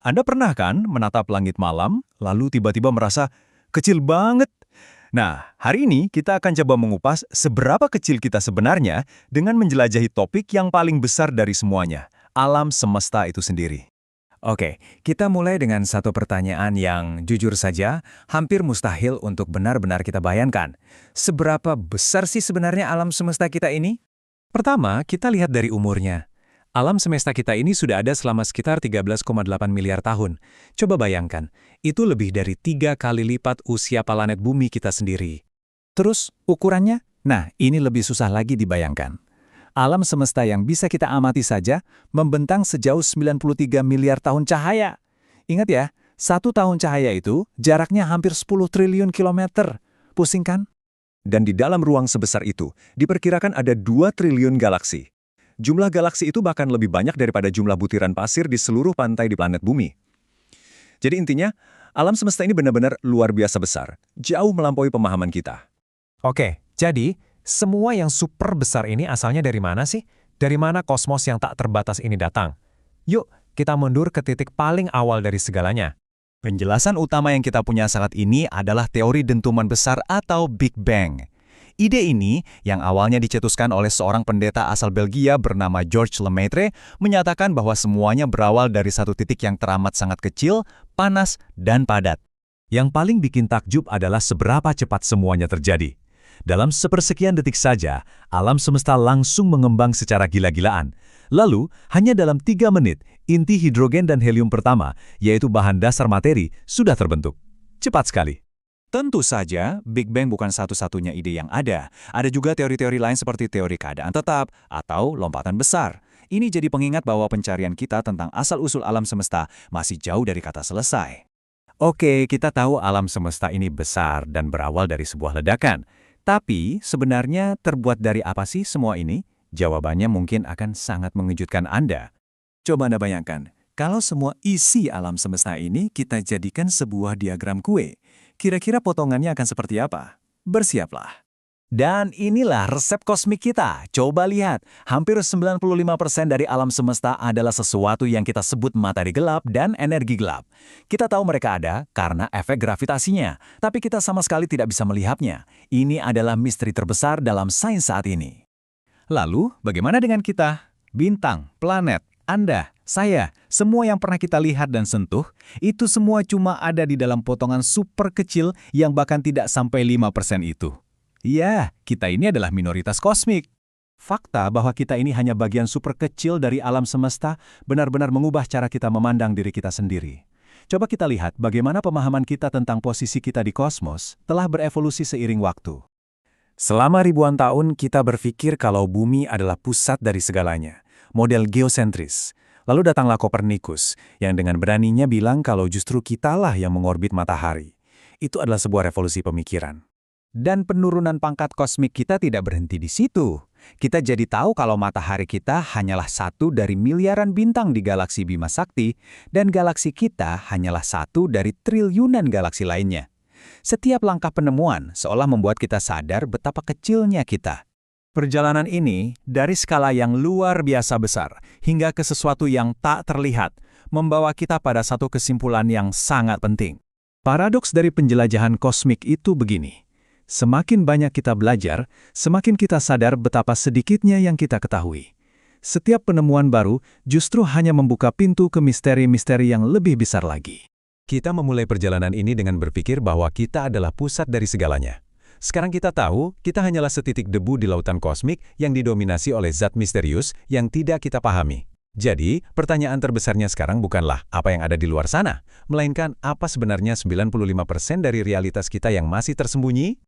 Anda pernah kan menatap langit malam, lalu tiba-tiba merasa kecil banget? Nah, hari ini kita akan coba mengupas seberapa kecil kita sebenarnya dengan menjelajahi topik yang paling besar dari semuanya, alam semesta itu sendiri. Oke, kita mulai dengan satu pertanyaan yang jujur saja hampir mustahil untuk benar-benar kita bayangkan. Seberapa besar sih sebenarnya alam semesta kita ini? Pertama, kita lihat dari umurnya. Alam semesta kita ini sudah ada selama sekitar 13,8 miliar tahun. Coba bayangkan, itu lebih dari 3 kali lipat usia planet bumi kita sendiri. Terus, ukurannya? Nah, ini lebih susah lagi dibayangkan. Alam semesta yang bisa kita amati saja membentang sejauh 93 miliar tahun cahaya. Ingat ya, 1 tahun cahaya itu jaraknya hampir 10 triliun kilometer. Pusing kan? Dan di dalam ruang sebesar itu, diperkirakan ada 2 triliun galaksi. Jumlah galaksi itu bahkan lebih banyak daripada jumlah butiran pasir di seluruh pantai di planet bumi. Jadi intinya, alam semesta ini benar-benar luar biasa besar, jauh melampaui pemahaman kita. Oke, jadi semua yang super besar ini asalnya dari mana sih? Dari mana kosmos yang tak terbatas ini datang? Yuk, kita mundur ke titik paling awal dari segalanya. Penjelasan utama yang kita punya saat ini adalah teori dentuman besar atau Big Bang. Ide ini, yang awalnya dicetuskan oleh seorang pendeta asal Belgia bernama George Lemaitre, menyatakan bahwa semuanya berawal dari satu titik yang teramat sangat kecil, panas, dan padat. Yang paling bikin takjub adalah seberapa cepat semuanya terjadi. Dalam sepersekian detik saja, alam semesta langsung mengembang secara gila-gilaan. Lalu, hanya dalam 3 menit, inti hidrogen dan helium pertama, yaitu bahan dasar materi, sudah terbentuk. Cepat sekali. Tentu saja, Big Bang bukan satu-satunya ide yang ada. Ada juga teori-teori lain seperti teori keadaan tetap atau lompatan besar. Ini jadi pengingat bahwa pencarian kita tentang asal-usul alam semesta masih jauh dari kata selesai. Oke, kita tahu alam semesta ini besar dan berawal dari sebuah ledakan. Tapi, sebenarnya terbuat dari apa sih semua ini? Jawabannya mungkin akan sangat mengejutkan Anda. Coba Anda bayangkan, kalau semua isi alam semesta ini kita jadikan sebuah diagram kue, kira-kira potongannya akan seperti apa? Bersiaplah. Dan inilah resep kosmik kita. Coba lihat, hampir 95% dari alam semesta adalah sesuatu yang kita sebut materi gelap dan energi gelap. Kita tahu mereka ada karena efek gravitasinya, tapi kita sama sekali tidak bisa melihatnya. Ini adalah misteri terbesar dalam sains saat ini. Lalu, bagaimana dengan kita? Bintang, planet, Anda, saya, semua yang pernah kita lihat dan sentuh, itu semua cuma ada di dalam potongan super kecil yang bahkan tidak sampai 5% itu. Ya, kita ini adalah minoritas kosmik. Fakta bahwa kita ini hanya bagian super kecil dari alam semesta benar-benar mengubah cara kita memandang diri kita sendiri. Coba kita lihat bagaimana pemahaman kita tentang posisi kita di kosmos telah berevolusi seiring waktu. Selama ribuan tahun kita berpikir kalau bumi adalah pusat dari segalanya, model geosentris. Lalu datanglah Kopernikus yang dengan beraninya bilang kalau justru kitalah yang mengorbit matahari. Itu adalah sebuah revolusi pemikiran. Dan penurunan pangkat kosmik kita tidak berhenti di situ. Kita jadi tahu kalau matahari kita hanyalah satu dari miliaran bintang di galaksi Bima Sakti, dan galaksi kita hanyalah satu dari triliunan galaksi lainnya. Setiap langkah penemuan seolah membuat kita sadar betapa kecilnya kita. Perjalanan ini, dari skala yang luar biasa besar hingga ke sesuatu yang tak terlihat, membawa kita pada satu kesimpulan yang sangat penting. Paradoks dari penjelajahan kosmik itu begini. Semakin banyak kita belajar, semakin kita sadar betapa sedikitnya yang kita ketahui. Setiap penemuan baru justru hanya membuka pintu ke misteri-misteri yang lebih besar lagi. Kita memulai perjalanan ini dengan berpikir bahwa kita adalah pusat dari segalanya. Sekarang kita tahu, kita hanyalah setitik debu di lautan kosmik yang didominasi oleh zat misterius yang tidak kita pahami. Jadi, pertanyaan terbesarnya sekarang bukanlah apa yang ada di luar sana, melainkan apa sebenarnya 95% dari realitas kita yang masih tersembunyi?